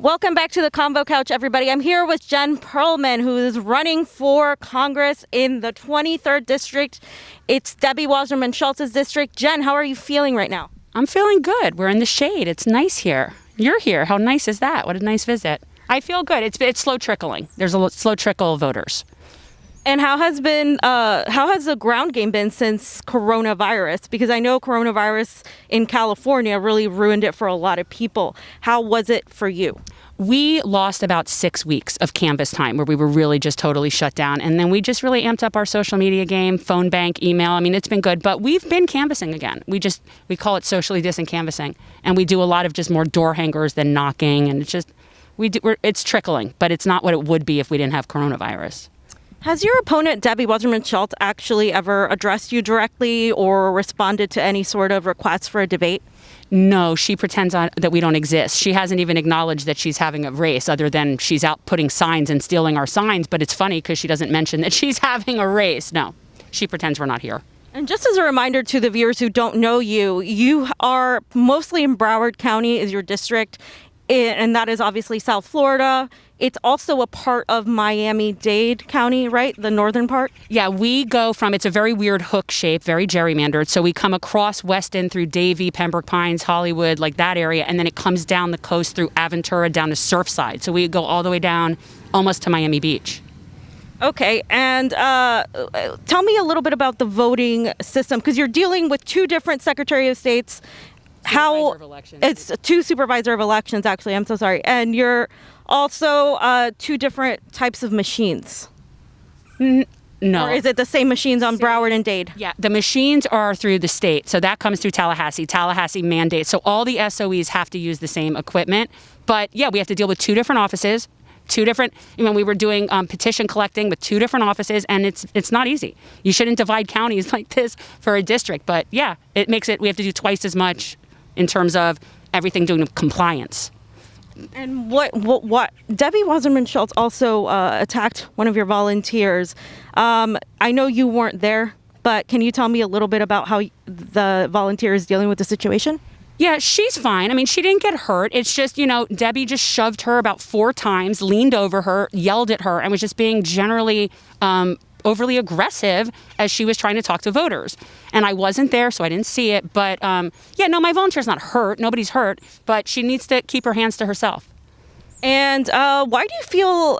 Welcome back to the Convo Couch, everybody. I'm here with Jen Perelman, who is running for Congress in the 23rd District. It's Debbie Wasserman Schultz's district. Jen, how are you feeling right now? I'm feeling good. We're in the shade. It's nice here. You're here. How nice is that? What a nice visit. I feel good. It's slow trickling. There's a slow trickle of voters. And how has the ground game been since coronavirus? Because I know coronavirus in California really ruined it for a lot of people. How was it for you? We lost about 6 weeks of canvas time where we were really just totally shut down. And then we just really amped up our social media game, phone bank, email. I mean, it's been good, but we've been canvassing again. We call it socially distant canvassing. And we do a lot of just more door hangers than knocking. And it's trickling, but it's not what it would be if we didn't have coronavirus. Has your opponent, Debbie Wasserman Schultz, actually ever addressed you directly or responded to any sort of requests for a debate? No, she pretends that we don't exist. She hasn't even acknowledged that she's having a race other than she's out putting signs and stealing our signs. But it's funny because she doesn't mention that she's having a race. No, she pretends we're not here. And just as a reminder to the viewers who don't know you, you are mostly in Broward County is your district, and that is obviously South Florida. It's also a part of Miami-Dade County, right? The northern part? Yeah, we go from, it's a very weird hook shape, very gerrymandered. So we come across Weston through Davie, Pembroke Pines, Hollywood, like that area. And then it comes down the coast through Aventura down to Surfside. So we go all the way down almost to Miami Beach. Okay, and tell me a little bit about the voting system, because you're dealing with two different Secretary of States. It's two supervisor of elections, actually. I'm so sorry. And you're also two different types of machines. No. Or is it the same machines on Broward and Dade? Yeah, the machines are through the state. So that comes through Tallahassee. Tallahassee mandates. So all the SOEs have to use the same equipment. But yeah, we have to deal with two different offices. We were doing petition collecting with two different offices, and it's not easy. You shouldn't divide counties like this for a district. But yeah, we have to do twice as much in terms of everything doing compliance. And what Debbie Wasserman Schultz also attacked one of your volunteers. I know you weren't there, but can you tell me a little bit about how the volunteer is dealing with the situation? Yeah, she's fine. I mean, she didn't get hurt. It's just, Debbie just shoved her about 4 times, leaned over her, yelled at her, and was just being generally overly aggressive as she was trying to talk to voters. And I wasn't there, so I didn't see it. But my volunteer's not hurt. Nobody's hurt. But she needs to keep her hands to herself. And why do you feel,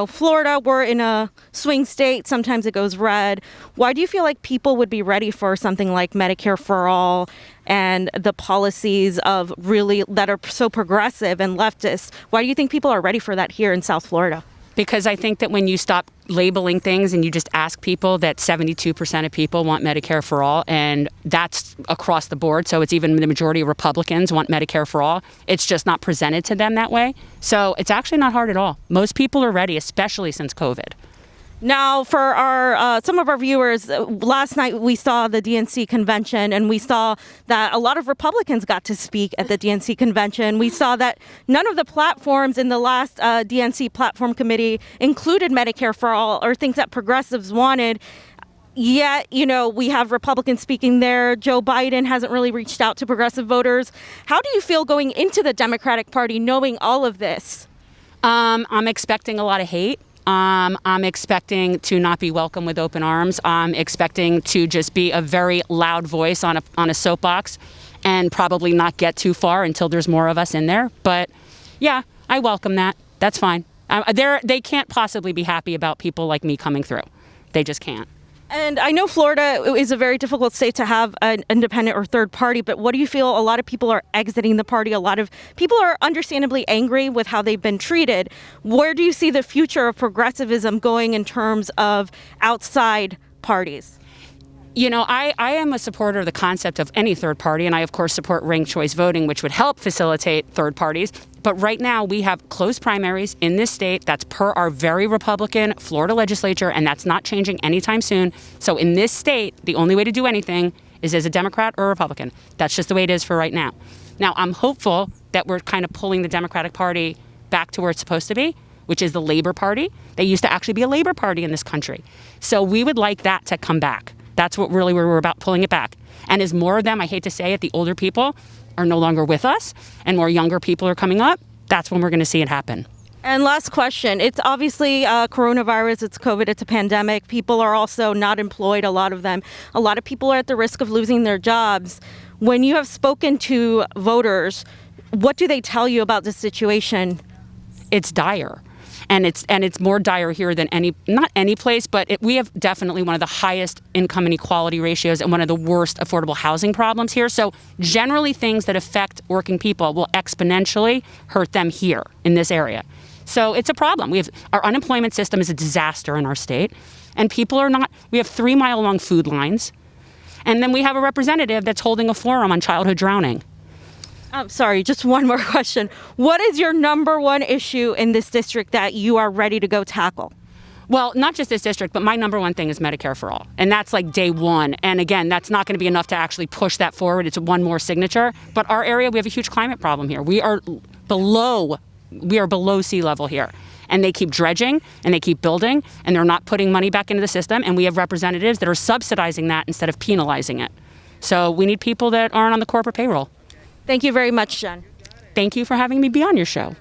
Florida, we're in a swing state. Sometimes it goes red. Why do you feel like people would be ready for something like Medicare for All and the policies that are so progressive and leftist? Why do you think people are ready for that here in South Florida? Because I think that when you stop labeling things and you just ask people, that 72% of people want Medicare for all, and that's across the board. So it's even the majority of Republicans want Medicare for all. It's just not presented to them that way. So it's actually not hard at all. Most people are ready, especially since COVID. Now, for our some of our viewers, last night we saw the DNC convention, and we saw that a lot of Republicans got to speak at the DNC convention. We saw that none of the platforms in the last DNC platform committee included Medicare for all or things that progressives wanted. Yet, we have Republicans speaking there. Joe Biden hasn't really reached out to progressive voters. How do you feel going into the Democratic Party knowing all of this? I'm expecting a lot of hate. I'm expecting to not be welcome with open arms. I'm expecting to just be a very loud voice on a soapbox and probably not get too far until there's more of us in there. But yeah, I welcome that. That's fine. They can't possibly be happy about people like me coming through. They just can't. And I know Florida is a very difficult state to have an independent or third party, but what do you feel? A lot of people are exiting the party. A lot of people are understandably angry with how they've been treated. Where do you see the future of progressivism going in terms of outside parties? I am a supporter of the concept of any third party, and I, of course, support ranked choice voting, which would help facilitate third parties. But right now, we have closed primaries in this state. That's per our very Republican Florida legislature, and that's not changing anytime soon. So in this state, the only way to do anything is as a Democrat or a Republican. That's just the way it is for right now. Now, I'm hopeful that we're kind of pulling the Democratic Party back to where it's supposed to be, which is the Labor Party. They used to actually be a Labor Party in this country. So we would like that to come back. That's what really we're about, pulling it back. And as more of them, I hate to say it, the older people are no longer with us and more younger people are coming up, that's when we're going to see it happen. And last question. It's obviously coronavirus, it's COVID, it's a pandemic. People are also not employed, a lot of them. A lot of people are at the risk of losing their jobs. When you have spoken to voters, what do they tell you about the situation? It's dire. And it's more dire here than not any place, but we have definitely one of the highest income inequality ratios and one of the worst affordable housing problems here. So generally things that affect working people will exponentially hurt them here in this area. So it's a problem. Our unemployment system is a disaster in our state, and people are not. We have 3-mile-long food lines, and then we have a representative that's holding a forum on childhood drowning. I'm sorry, just one more question. What is your number one issue in this district that you are ready to go tackle? Well, not just this district, but my number one thing is Medicare for all. And that's like day one. And again, that's not going to be enough to actually push that forward. It's one more signature. But our area, we have a huge climate problem here. We are below sea level here. And they keep dredging and they keep building and they're not putting money back into the system. And we have representatives that are subsidizing that instead of penalizing it. So we need people that aren't on the corporate payroll. Thank you very much, Jen. Thank you for having me be on your show.